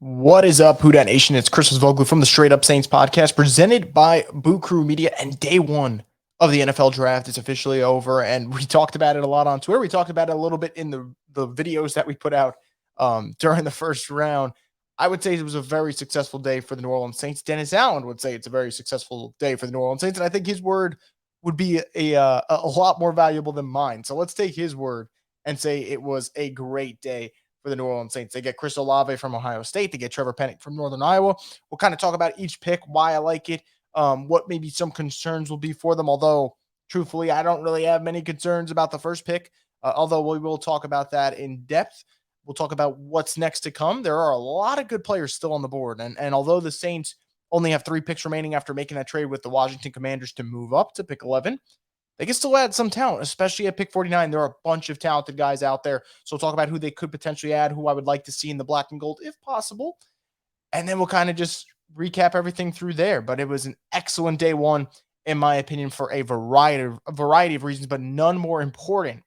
What is up, Who Dat Nation? It's Chris Olave from the Straight Up Saints podcast, presented by Boot Crew Media. And day one of the NFL draft is officially over, and we talked about it a lot on Twitter. We talked about it a little bit in the videos that we put out during the first round. I would say it was a very successful day for the New Orleans Saints. Dennis Allen would say it's a very successful day for the New Orleans Saints, and I think his word would be a lot more valuable than mine. So let's take his word and say it was a great day for the New Orleans Saints. They get Chris Olave from Ohio State. They get Trevor Penning from Northern Iowa. We'll kind of talk about each pick, why I like it, what maybe some concerns will be for them. Although, truthfully, I don't really have many concerns about the first pick, although we will talk about that in depth. We'll talk about what's next to come. There are a lot of good players still on the board. And although the Saints only have 3 picks remaining after making that trade with the Washington Commanders to move up to pick 11, they can still add some talent, especially at pick 49. There are a bunch of talented guys out there. So we'll talk about who they could potentially add, who I would like to see in the black and gold if possible. And then we'll kind of just recap everything through there. But it was an excellent day one, in my opinion, for a variety of reasons, but none more important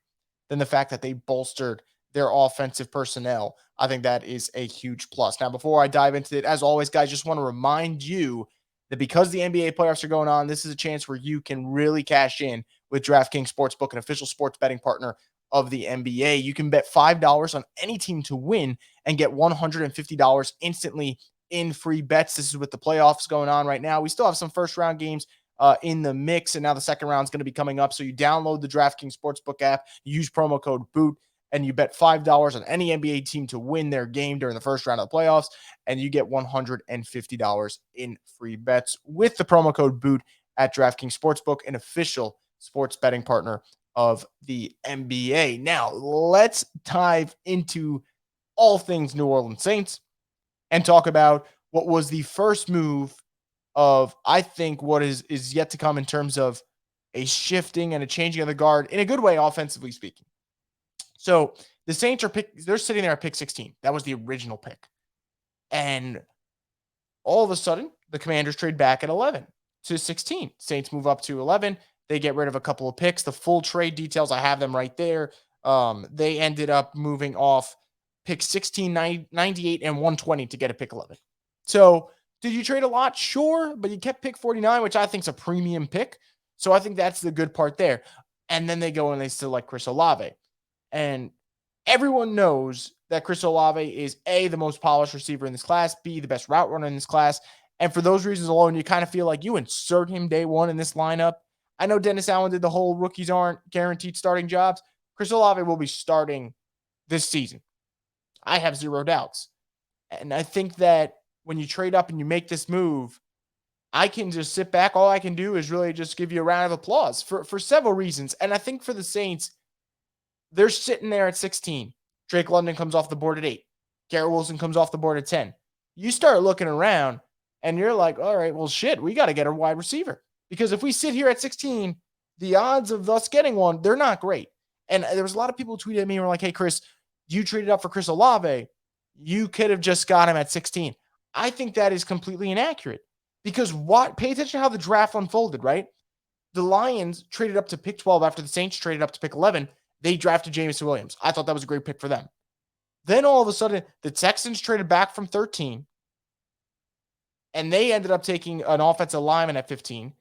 than the fact that they bolstered their offensive personnel. I think that is a huge plus. Now, before I dive into it, as always, guys, just want to remind you that because the NBA playoffs are going on, this is a chance where you can really cash in with DraftKings Sportsbook, an official sports betting partner of the NBA. You can bet $5 on any team to win and get $150 instantly in free bets. This is with the playoffs going on right now. We still have some first round games in the mix, and now the second round is going to be coming up. So you download the DraftKings Sportsbook app, you use promo code BOOT, and you bet $5 on any NBA team to win their game during the first round of the playoffs, and you get $150 in free bets with the promo code BOOT at DraftKings Sportsbook, an official sports betting partner of the NBA. Now, let's dive into all things New Orleans Saints and talk about what was the first move of, I think, what is yet to come in terms of a shifting and a changing of the guard in a good way, offensively speaking. So the Saints they're sitting there at pick 16. That was the original pick. And all of a sudden, the Commanders trade back at 11 to 16. Saints move up to 11. They get rid of a couple of picks. The full trade details, I have them right there. They ended up moving off pick 16, 98, and 120 to get a pick 11. So did you trade a lot? Sure, but you kept pick 49, which I think is a premium pick. So I think that's the good part there. And then they go and they select Chris Olave. And everyone knows that Chris Olave is A, the most polished receiver in this class, B, the best route runner in this class. And for those reasons alone, you kind of feel like you insert him day one in this lineup. I know Dennis Allen did the whole rookies aren't guaranteed starting jobs. Chris Olave will be starting this season. I have zero doubts. And I think that when you trade up and you make this move, I can just sit back. All I can do is really just give you a round of applause for several reasons. And I think for the Saints, they're sitting there at 16. Drake London comes off the board at 8. Garrett Wilson comes off the board at 10. You start looking around and you're like, all right, well, shit, we got to get a wide receiver. Because if we sit here at 16, the odds of us getting one, they're not great. And there was a lot of people who tweeted at me and were like, hey, Chris, you traded up for Chris Olave. You could have just got him at 16. I think that is completely inaccurate. Because pay attention to how the draft unfolded, right? The Lions traded up to pick 12 after the Saints traded up to pick 11. They drafted Jameson Williams. I thought that was a great pick for them. Then all of a sudden, the Texans traded back from 13, and they ended up taking an offensive lineman at 15.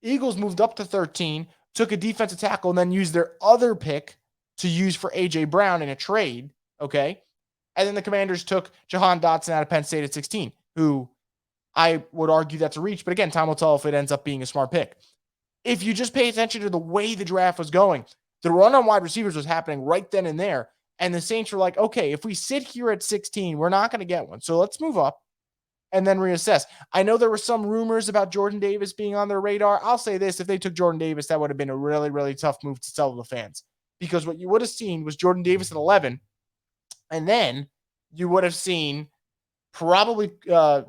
Eagles moved up to 13, took a defensive tackle, and then used their other pick to use for A.J. Brown in a trade, okay? And then the Commanders took Jahan Dotson out of Penn State at 16, who I would argue that's a reach, but again, time will tell if it ends up being a smart pick. If you just pay attention to the way the draft was going, the run on wide receivers was happening right then and there. And the Saints were like, okay, if we sit here at 16, we're not going to get one. So let's move up and then reassess. I know there were some rumors about Jordan Davis being on their radar. I'll say this. If they took Jordan Davis, that would have been a really, really tough move to sell to the fans. Because what you would have seen was Jordan Davis at 11. And then you would have seen probably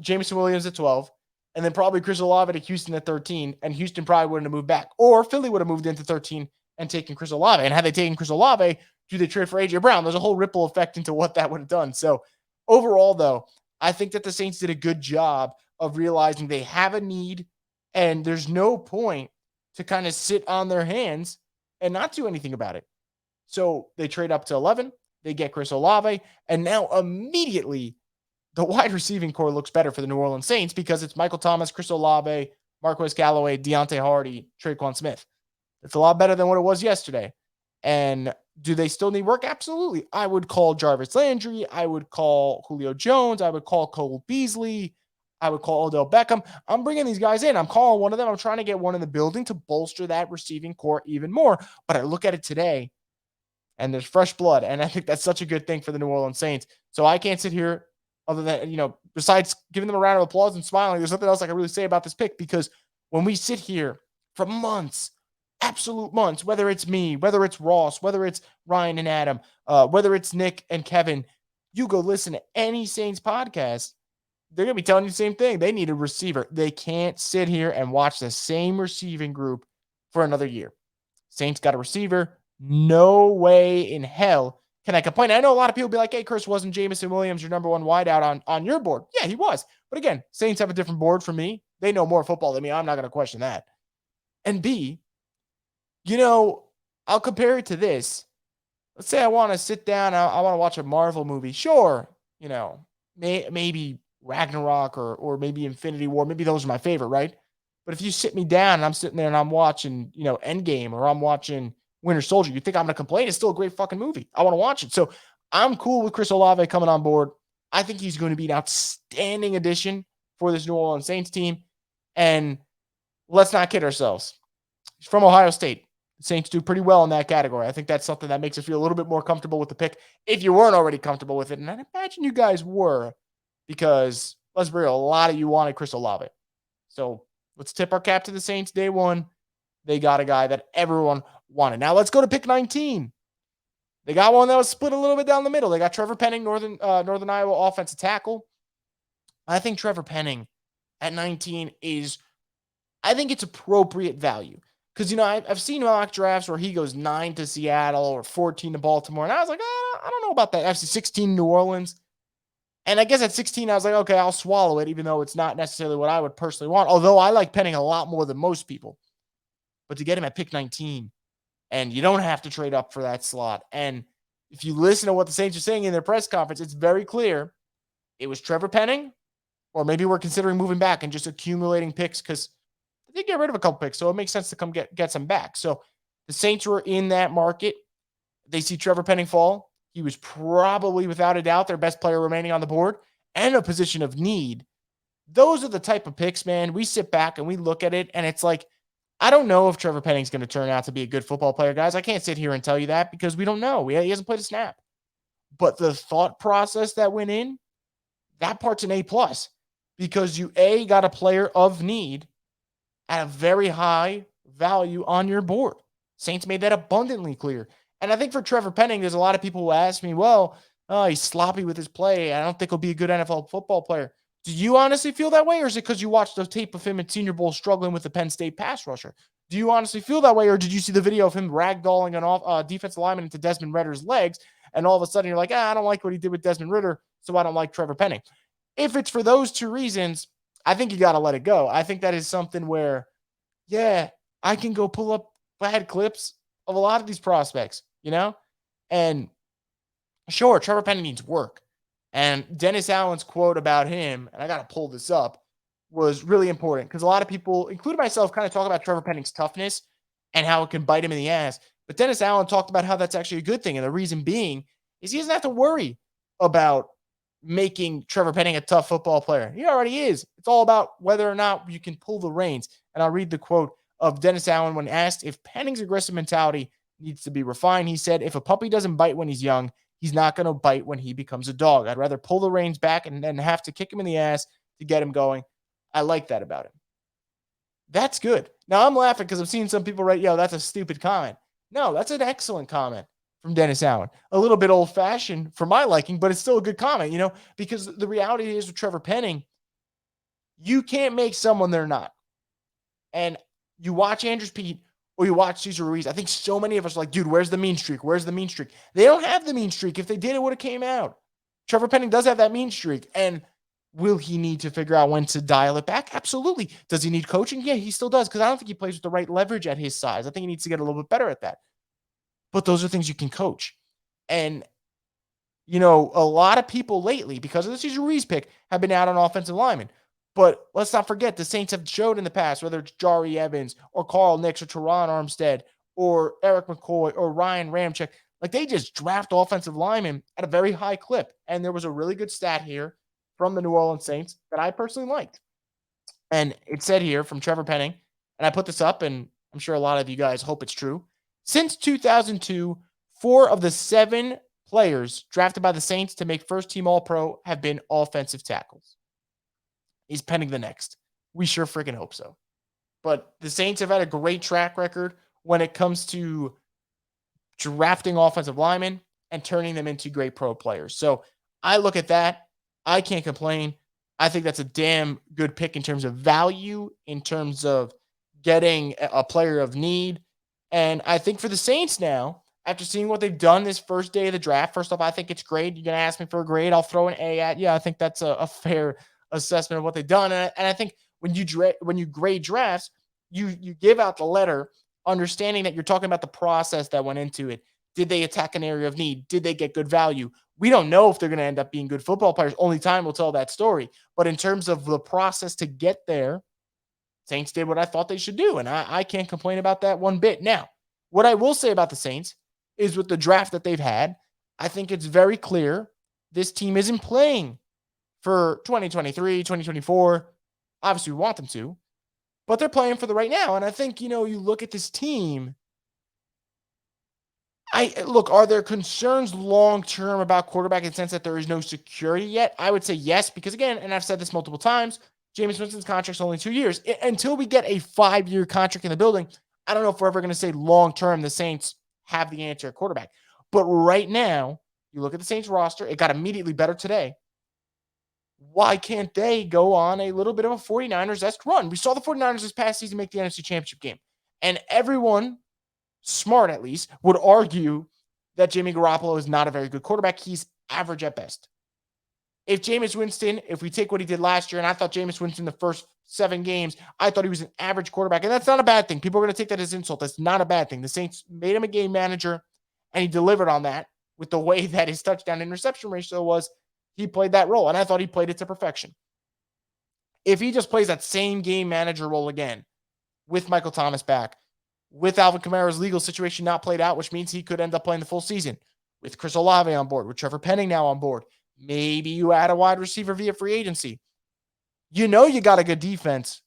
Jameson Williams at 12. And then probably Chris Olave to Houston at 13. And Houston probably wouldn't have moved back. Or Philly would have moved into 13 and taken Chris Olave. And had they taken Chris Olave, do they trade for A.J. Brown? There's a whole ripple effect into what that would have done. So overall, though, I think that the Saints did a good job of realizing they have a need and there's no point to kind of sit on their hands and not do anything about it. So they trade up to 11. They get Chris Olave. And now immediately the wide receiving core looks better for the New Orleans Saints because it's Michael Thomas, Chris Olave, Marquez Callaway, Deontay Hardy, Traquan Smith. It's a lot better than what it was yesterday. And do they still need work? Absolutely. I would call Jarvis Landry. I would call Julio Jones. I would call Cole Beasley. I would call Odell Beckham. I'm bringing these guys in. I'm calling one of them. I'm trying to get one in the building to bolster that receiving core even more. But I look at it today and there's fresh blood. And I think that's such a good thing for the New Orleans Saints. So I can't sit here other than, besides giving them a round of applause and smiling, there's nothing else I can really say about this pick because when we sit here for months, absolute months, whether it's me, whether it's Ross, whether it's Ryan and Adam, whether it's Nick and Kevin, you go listen to any Saints podcast, they're going to be telling you the same thing. They need a receiver. They can't sit here and watch the same receiving group for another year. Saints got a receiver. No way in hell can I complain. I know a lot of people be like, hey, Chris, wasn't Jameson Williams your number one wideout on your board? Yeah, he was. But again, Saints have a different board from me. They know more football than me. I'm not going to question that. And B, I'll compare it to this. Let's say I want to sit down. I want to watch a Marvel movie. Sure, maybe Ragnarok or maybe Infinity War. Maybe those are my favorite, right? But if you sit me down and I'm sitting there and I'm watching, Endgame or I'm watching Winter Soldier, you think I'm going to complain? It's still a great fucking movie. I want to watch it. So I'm cool with Chris Olave coming on board. I think he's going to be an outstanding addition for this New Orleans Saints team. And let's not kid ourselves. He's from Ohio State. The Saints do pretty well in that category. I think that's something that makes us feel a little bit more comfortable with the pick if you weren't already comfortable with it. And I imagine you guys were because, let's be real, a lot of you wanted Chris Olave. So let's tip our cap to the Saints day one. They got a guy that everyone wanted. Now let's go to pick 19. They got one that was split a little bit down the middle. They got Trevor Penning, Northern Iowa offensive tackle. I think Trevor Penning at 19 I think it's appropriate value. Because, I've seen mock drafts where he goes 9 to Seattle or 14 to Baltimore. And I was like, I don't know about that. Actually, 16 New Orleans. And I guess at 16, I was like, okay, I'll swallow it, even though it's not necessarily what I would personally want. Although I like Penning a lot more than most people. But to get him at pick 19, and you don't have to trade up for that slot. And if you listen to what the Saints are saying in their press conference, it's very clear it was Trevor Penning, or maybe we're considering moving back and just accumulating picks because they get rid of a couple picks, so it makes sense to come get some back. So the Saints were in that market. They see Trevor Penning fall. He was probably, without a doubt, their best player remaining on the board and a position of need. Those are the type of picks, man. We sit back and we look at it, and it's like, I don't know if Trevor Penning's going to turn out to be a good football player, guys. I can't sit here and tell you that because we don't know. He hasn't played a snap. But the thought process that went in, that part's an A+, because you, A, got a player of need at a very high value on your board. Saints made that abundantly clear. And I think for Trevor Penning, there's a lot of people who ask me, well, he's sloppy with his play. I don't think he'll be a good NFL football player. Do you honestly feel that way? Or is it because you watched the tape of him at Senior Bowl struggling with the Penn State pass rusher? Do you honestly feel that way? Or did you see the video of him ragdolling an defensive lineman into Desmond Ritter's legs? And all of a sudden you're like, I don't like what he did with Desmond Ritter, so I don't like Trevor Penning. If it's for those two reasons, I think you got to let it go. I think that is something where, yeah, I can go pull up bad clips of a lot of these prospects, And sure, Trevor Penning needs work. And Dennis Allen's quote about him, and I got to pull this up, was really important because a lot of people, including myself, kind of talk about Trevor Penning's toughness and how it can bite him in the ass. But Dennis Allen talked about how that's actually a good thing. And the reason being is he doesn't have to worry about making Trevor Penning a tough football player. He already is. It's all about whether or not you can pull the reins. And I'll read the quote of Dennis Allen when asked if Penning's aggressive mentality needs to be refined. He said, if a puppy doesn't bite when he's young, he's not going to bite when he becomes a dog. I'd rather pull the reins back and then have to kick him in the ass to get him going. I like that about him. That's good. Now, I'm laughing because I've seen some people write, that's a stupid comment. No, that's an excellent comment from Dennis Allen. A little bit old-fashioned for my liking, but it's still a good comment, because the reality is with Trevor Penning, you can't make someone they're not. And you watch Andrews Pete or you watch Cesar Ruiz, I think so many of us are like, dude, where's the mean streak? Where's the mean streak? They don't have the mean streak. If they did, it would have came out. Trevor Penning does have that mean streak. And will he need to figure out when to dial it back? Absolutely. Does he need coaching? Yeah, he still does, because I don't think he plays with the right leverage at his size. I think he needs to get a little bit better at that. But those are things you can coach. And A lot of people lately, because of the Cesar Ruiz pick, have been out on offensive linemen. But let's not forget, the Saints have showed in the past, whether it's Jari Evans or Carl Nix or Teron Armstead or Eric McCoy or Ryan Ramczyk, like they just draft offensive linemen at a very high clip. And there was a really good stat here from the New Orleans Saints that I personally liked. And it said here from Trevor Penning, and I put this up, and I'm sure a lot of you guys hope it's true. Since 2002, 4 of the 7 players drafted by the Saints to make first team All Pro have been offensive tackles. Is Penning the next? We sure freaking hope so. But the Saints have had a great track record when it comes to drafting offensive linemen and turning them into great pro players. So I look at that. I can't complain. I think that's a damn good pick in terms of value, in terms of getting a player of need. And I think for the Saints now, after seeing what they've done this first day of the draft, first off, I think it's great. You're going to ask me for a grade. I'll throw an A at you. I think that's a fair assessment of what they've done. And I think when you grade drafts, you give out the letter understanding that you're talking about the process that went into it. Did they attack an area of need? Did they get good value? We don't know if they're going to end up being good football players. Only time will tell that story. But in terms of the process to get there, Saints did what I thought they should do. And I can't complain about that one bit. Now, what I will say about the Saints is with the draft that they've had, I think it's very clear this team isn't playing for 2023, 2024. Obviously, we want them to, but they're playing for the right now. And I think, you look at this team. Are there concerns long term about quarterback in the sense that there is no security yet? I would say yes, because again, and I've said this multiple times, Jameis Winston's contract's only 2 years. Until we get a 5-year contract in the building, I don't know if we're ever going to say long term the Saints have the answer at quarterback. But right now, you look at the Saints roster, it got immediately better today. Why can't they go on a little bit of a 49ers-esque run? We saw the 49ers this past season make the NFC Championship game. And everyone, smart at least, would argue that Jimmy Garoppolo is not a very good quarterback. He's average at best. If we take what he did last year, and I thought Jameis Winston the first 7 games, I thought he was an average quarterback. And that's not a bad thing. People are going to take that as insult. That's not a bad thing. The Saints made him a game manager, and he delivered on that with the way that his touchdown interception ratio was. He played that role, and I thought he played it to perfection. If he just plays that same game manager role again with Michael Thomas back, with Alvin Kamara's legal situation not played out, which means he could end up playing the full season, with Chris Olave on board, with Trevor Penning now on board, maybe you add a wide receiver via free agency. You got a good defense.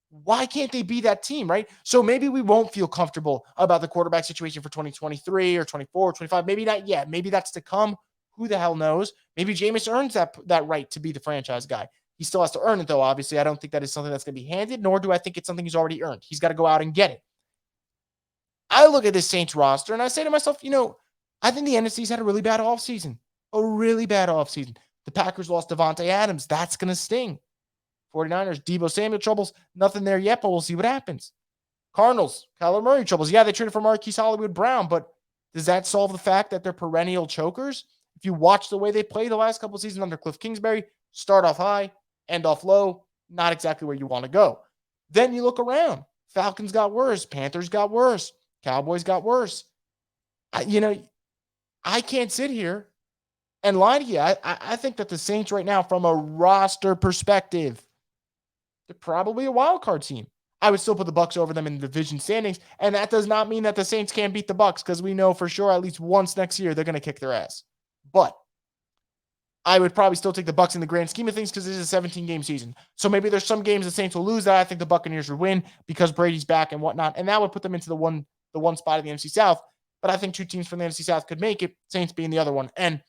Why can't they be that team, right? So maybe we won't feel comfortable about the quarterback situation for 2023 or 24 or 25. Maybe not yet. Maybe that's to come. Who the hell knows? Maybe Jameis earns that right to be the franchise guy. He still has to earn it, though, obviously. I don't think that is something that's going to be handed, nor do I think it's something he's already earned. He's got to go out and get it. I look at this Saints roster, and I say to myself, I think the NFC's had a really bad offseason. A really bad offseason. The Packers lost Devontae Adams. That's going to sting. 49ers, Deebo Samuel troubles. Nothing there yet, but we'll see what happens. Cardinals, Kyler Murray troubles. Yeah, they traded for Marquise Hollywood Brown, but does that solve the fact that they're perennial chokers? If you watch the way they played the last couple of seasons under Cliff Kingsbury, start off high, end off low, not exactly where you want to go. Then you look around. Falcons got worse. Panthers got worse. Cowboys got worse. I can't sit here and lie to you. I think that the Saints right now, from a roster perspective, they're probably a wild card team. I would still put the Bucs over them in the division standings, and that does not mean that the Saints can't beat the Bucs, because we know for sure at least once next year they're going to kick their ass. But I would probably still take the Bucs in the grand scheme of things, because this is a 17-game season. So maybe there's some games the Saints will lose that I think the Buccaneers would win because Brady's back and whatnot, and that would put them into the one spot of the NFC South. But I think 2 teams from the NFC South could make it, Saints being the other one. And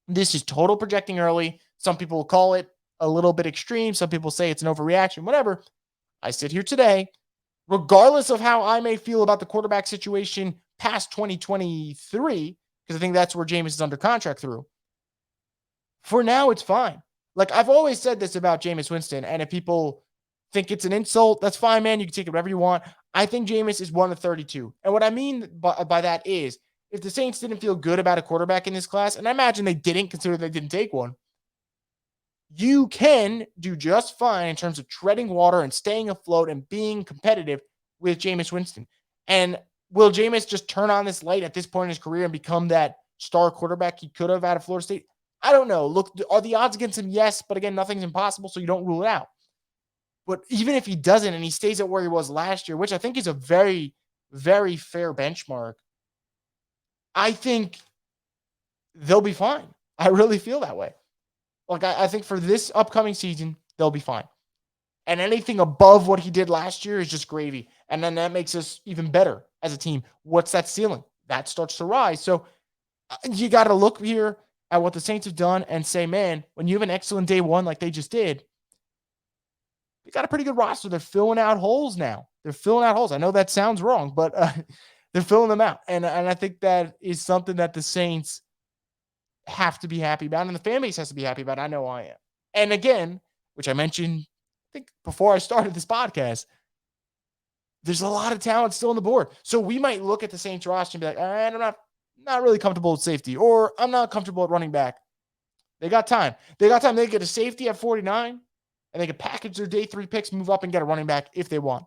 this is total projecting early. Some people will call it a little bit extreme. Some people say it's an overreaction, whatever. I sit here today, regardless of how I may feel about the quarterback situation past 2023, because I think that's where Jameis is under contract through. For now, it's fine. Like, I've always said this about Jameis Winston, and if people think it's an insult, that's fine, man. You can take it whatever you want. I think Jameis is one of 32. And what I mean by that is, if the Saints didn't feel good about a quarterback in this class, and I imagine they didn't, considering they didn't take one, you can do just fine in terms of treading water and staying afloat and being competitive with Jameis Winston. And will Jameis just turn on this light at this point in his career and become that star quarterback he could have out of Florida State? I don't know. Look, are the odds against him? Yes, but again, nothing's impossible, so you don't rule it out. But even if he doesn't and he stays at where he was last year, which I think is a very, very fair benchmark, I think they'll be fine. I really feel that way. Like, I think for this upcoming season, they'll be fine. And anything above what he did last year is just gravy. And then that makes us even better as a team. What's that ceiling? That starts to rise. So you got to look here at what the Saints have done and say, man, when you have an excellent day one like they just did, we got a pretty good roster. They're filling out holes now. They're filling out holes. I know that sounds wrong, but they're filling them out. And I think that is something that the Saints have to be happy about, and the fan base has to be happy about. I know I am. And again, which I mentioned, I think before I started this podcast, there's a lot of talent still on the board. So we might look at the Saints roster and be like, all right, I'm not really comfortable with safety, or I'm not comfortable at running back. They got time. They got time. They get a safety at 49, and they can package their day 3 picks, move up and get a running back if they want.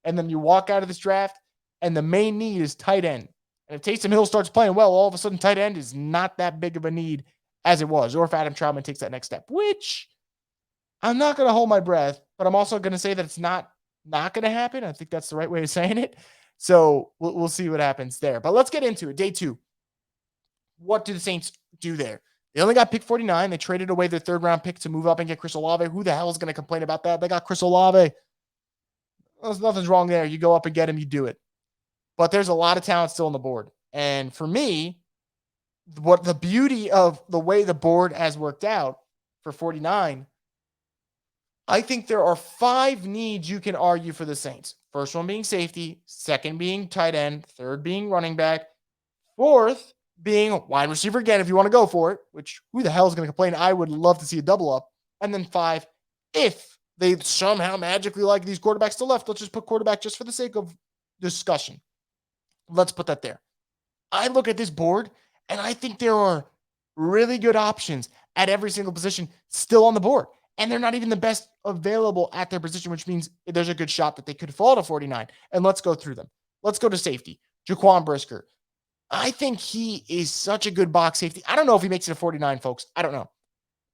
And then you walk out of this draft, and the main need is tight end. And if Taysom Hill starts playing well, all of a sudden tight end is not that big of a need as it was. Or if Adam Troutman takes that next step, which I'm not going to hold my breath, but I'm also going to say that it's not going to happen. I think that's the right way of saying it. So we'll see what happens there. But let's get into it. Day 2. What do the Saints do there? They only got pick 49. They traded away their 3rd-round pick to move up and get Chris Olave. Who the hell is going to complain about that? They got Chris Olave. There's nothing's wrong there. You go up and get him, you do it. But there's a lot of talent still on the board. And for me, what the beauty of the way the board has worked out for 49, I think there are 5 needs you can argue for the Saints. First one being safety, second being tight end, third being running back, fourth being wide receiver again if you want to go for it, which who the hell is going to complain? I would love to see a double up. And then 5, if they somehow magically like these quarterbacks to left, let's just put quarterback just for the sake of discussion. Let's put that there. I look at this board, and I think there are really good options at every single position still on the board. And they're not even the best available at their position, which means there's a good shot that they could fall to 49. And let's go through them. Let's go to safety. Jaquan Brisker. I think he is such a good box safety. I don't know if he makes it to 49, folks. I don't know.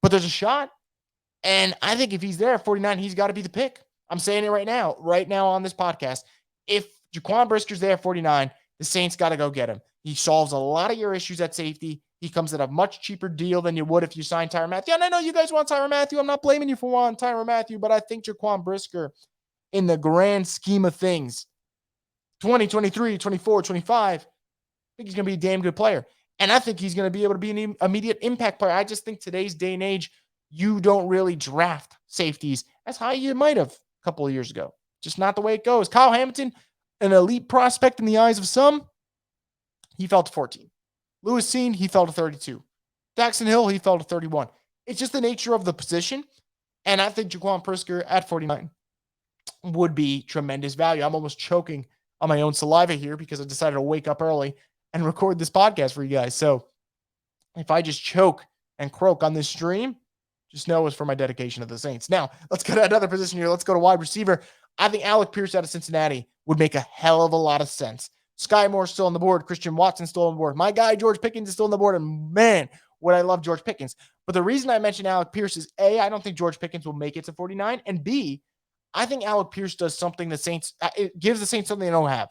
But there's a shot. And I think if he's there at 49, he's got to be the pick. I'm saying it right now on this podcast. If Jaquan Brisker's there at 49, the Saints got to go get him. He solves a lot of your issues at safety. He comes at a much cheaper deal than you would if you signed Tyrann Mathieu. And I know you guys want Tyrann Mathieu. I'm not blaming you for wanting Tyrann Mathieu, but I think Jaquan Brisker, in the grand scheme of things, 2023, 24, 25, I think he's going to be a damn good player. And I think he's going to be able to be an immediate impact player. I just think today's day and age, you don't really draft safeties as high as you might have a couple of years ago. Just not the way it goes. Kyle Hamilton, an elite prospect in the eyes of some, he fell to 14. Lewis Cine, he fell to 32. Daxton Hill, he fell to 31. It's just the nature of the position. And I think Jaquan Brisker at 49 would be tremendous value. I'm almost choking on my own saliva here because I decided to wake up early and record this podcast for you guys. So if I just choke and croak on this stream, just know it's for my dedication to the Saints. Now, let's go to another position here. Let's go to wide receiver. I think Alec Pierce out of Cincinnati would make a hell of a lot of sense. Sky Moore's still on the board. Christian Watson's still on the board. My guy, George Pickens, is still on the board. And man, would I love George Pickens. But the reason I mentioned Alec Pierce is A, I don't think George Pickens will make it to 49. And B, I think Alec Pierce does something the Saints, it gives the Saints something they don't have.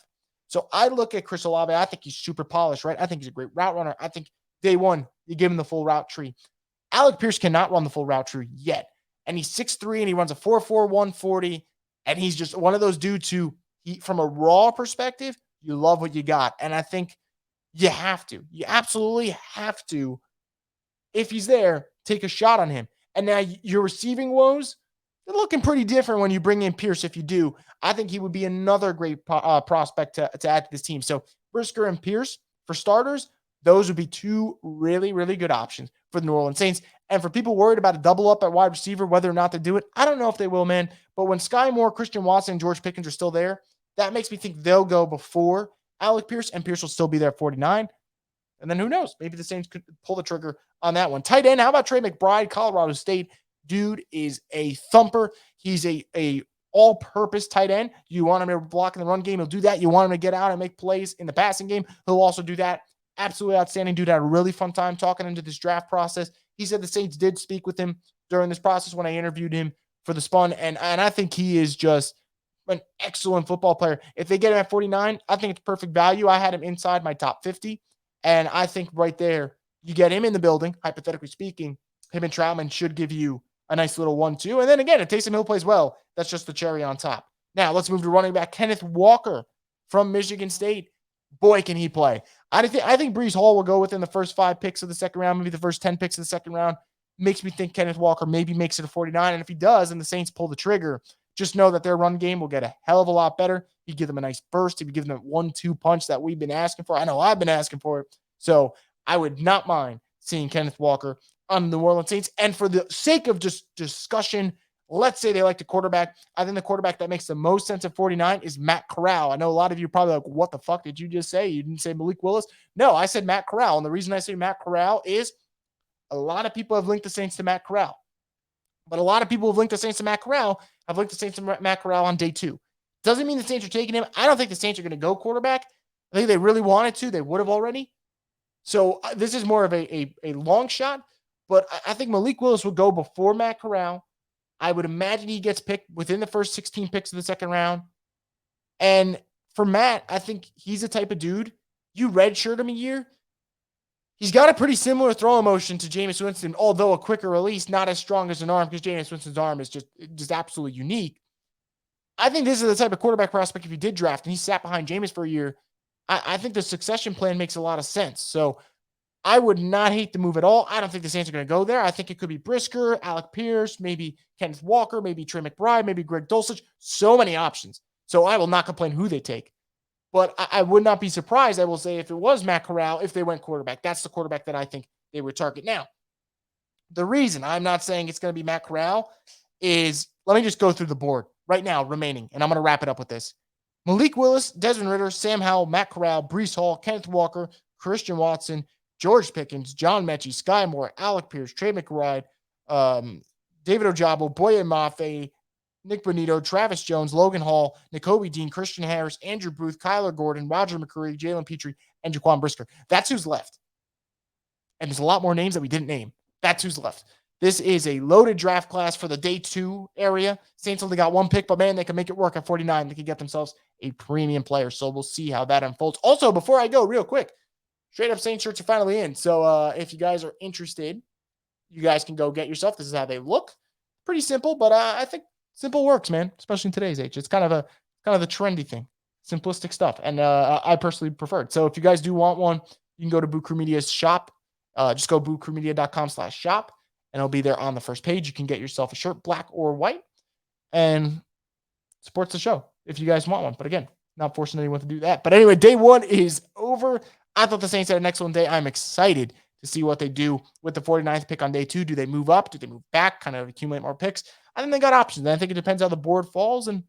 So I look at Chris Olave. I think he's super polished, right? I think he's a great route runner. I think day one, you give him the full route tree. Alec Pierce cannot run the full route tree yet. And he's 6'3", and he runs a 4.4, 140. And he's just one of those dudes who, from a raw perspective, you love what you got. And I think you have to. You absolutely have to, if he's there, take a shot on him. And now your receiving woes, they're looking pretty different when you bring in Pierce. If you do, I think he would be another great prospect to add to this team. So Brisker and Pierce, for starters, those would be 2 really, really good options for the New Orleans Saints. And for people worried about a double up at wide receiver, whether or not they do it, I don't know if they will, man. But when Sky Moore, Christian Watson, and George Pickens are still there, that makes me think they'll go before Alec Pierce, and Pierce will still be there at 49. And then who knows? Maybe the Saints could pull the trigger on that one. Tight end, how about Trey McBride, Colorado State? Dude is a thumper. He's a all-purpose tight end. You want him to block in the run game, he'll do that. You want him to get out and make plays in the passing game, he'll also do that. absolutely outstanding dude. Had a really fun time talking into this draft process. He said the Saints did speak with him during this process when I interviewed him for the Spun, and I think he is just an excellent football player. If they get him at 49, I think it's perfect value. I had him inside my top 50, and I think right there, you get him in the building, hypothetically speaking, him and Troutman should give you a nice little 1-2. And then again, if Taysom Hill plays well, that's just the cherry on top. Now, let's move to running back Kenneth Walker from Michigan State. Boy, can he play. I think Breece Hall will go within the first 5 picks of the second round, maybe the first 10 picks of the second round. Makes me think Kenneth Walker maybe makes it a 49. And if he does, and the Saints pull the trigger, just know that their run game will get a hell of a lot better. He'd give them a nice burst. He'd give them a 1-2 punch that we've been asking for. I know I've been asking for it. So I would not mind seeing Kenneth Walker on the New Orleans Saints. And for the sake of just discussion, let's say they like the quarterback. I think the quarterback that makes the most sense at 49 is Matt Corral. I know a lot of you are probably like, what the fuck did you just say? You didn't say Malik Willis? No, I said Matt Corral. And the reason I say Matt Corral is a lot of people have linked the Saints to Matt Corral. But a lot of people have linked the Saints to Matt Corral have linked the Saints to Matt Corral on day 2. Doesn't mean the Saints are taking him. I don't think the Saints are going to go quarterback. I think they really wanted to. They would have already. So this is more of a long shot. But I think Malik Willis will go before Matt Corral. I would imagine he gets picked within the first 16 picks of the second round. And for Matt, I think he's the type of dude, you redshirt him a year, he's got a pretty similar throwing motion to Jameis Winston, although a quicker release, not as strong as an arm, because Jameis Winston's arm is just absolutely unique. I think this is the type of quarterback prospect, if you did draft and he sat behind Jameis for a year, I think the succession plan makes a lot of sense. So I would not hate the move at all. I don't think the Saints are going to go there. I think it could be Brisker, Alec Pierce, maybe Kenneth Walker, maybe Trey McBride, maybe Greg Dulcich. So many options. So I will not complain who they take. But I would not be surprised, I will say, if it was Matt Corral, if they went quarterback. That's the quarterback that I think they would target. Now, the reason I'm not saying it's going to be Matt Corral is, let me just go through the board right now remaining, and I'm going to wrap it up with this. Malik Willis, Desmond Ridder, Sam Howell, Matt Corral, Breece Hall, Kenneth Walker, Christian Watson, George Pickens, John Mechie, Sky Moore, Alec Pierce, Trey McBride, David Ojabo, Boye Mafe, Nick Bonito, Travis Jones, Logan Hall, Nakobe Dean, Christian Harris, Andrew Booth, Kyler Gordon, Roger McCreary, Jalen Petrie, and Jaquan Brisker. That's who's left. And there's a lot more names that we didn't name. That's who's left. This is a loaded draft class for the day 2 area. Saints only got 1 pick, but man, they can make it work at 49. They can get themselves a premium player. So we'll see how that unfolds. Also, before I go, real quick, Straight Up Saints shirts are finally in. So if you guys are interested, you guys can go get yourself. This is how they look. Pretty simple, but I think simple works, man, especially in today's age. It's kind of the trendy thing, simplistic stuff. And I personally prefer it. So if you guys do want one, you can go to Boot Crew Media's shop. Just go bootcrewmedia.com/shop, and it'll be there on the first page. You can get yourself a shirt, black or white, and supports the show if you guys want one. But again, not forcing anyone to do that. But anyway, day 1 is over. I thought the Saints had an excellent day. I'm excited to see what they do with the 49th pick on day 2. Do they move up? Do they move back? Kind of accumulate more picks? I think they got options. And I think it depends how the board falls, and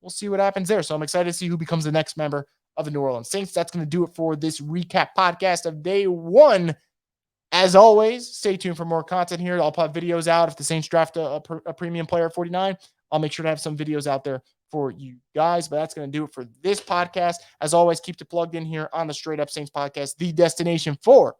we'll see what happens there. So I'm excited to see who becomes the next member of the New Orleans Saints. That's going to do it for this recap podcast of day 1. As always, stay tuned for more content here. I'll put videos out if the Saints draft a premium player at 49. I'll make sure to have some videos out there for you guys. But that's going to do it for this podcast. As always, keep it plugged in here on the Straight Up Saints podcast, the destination for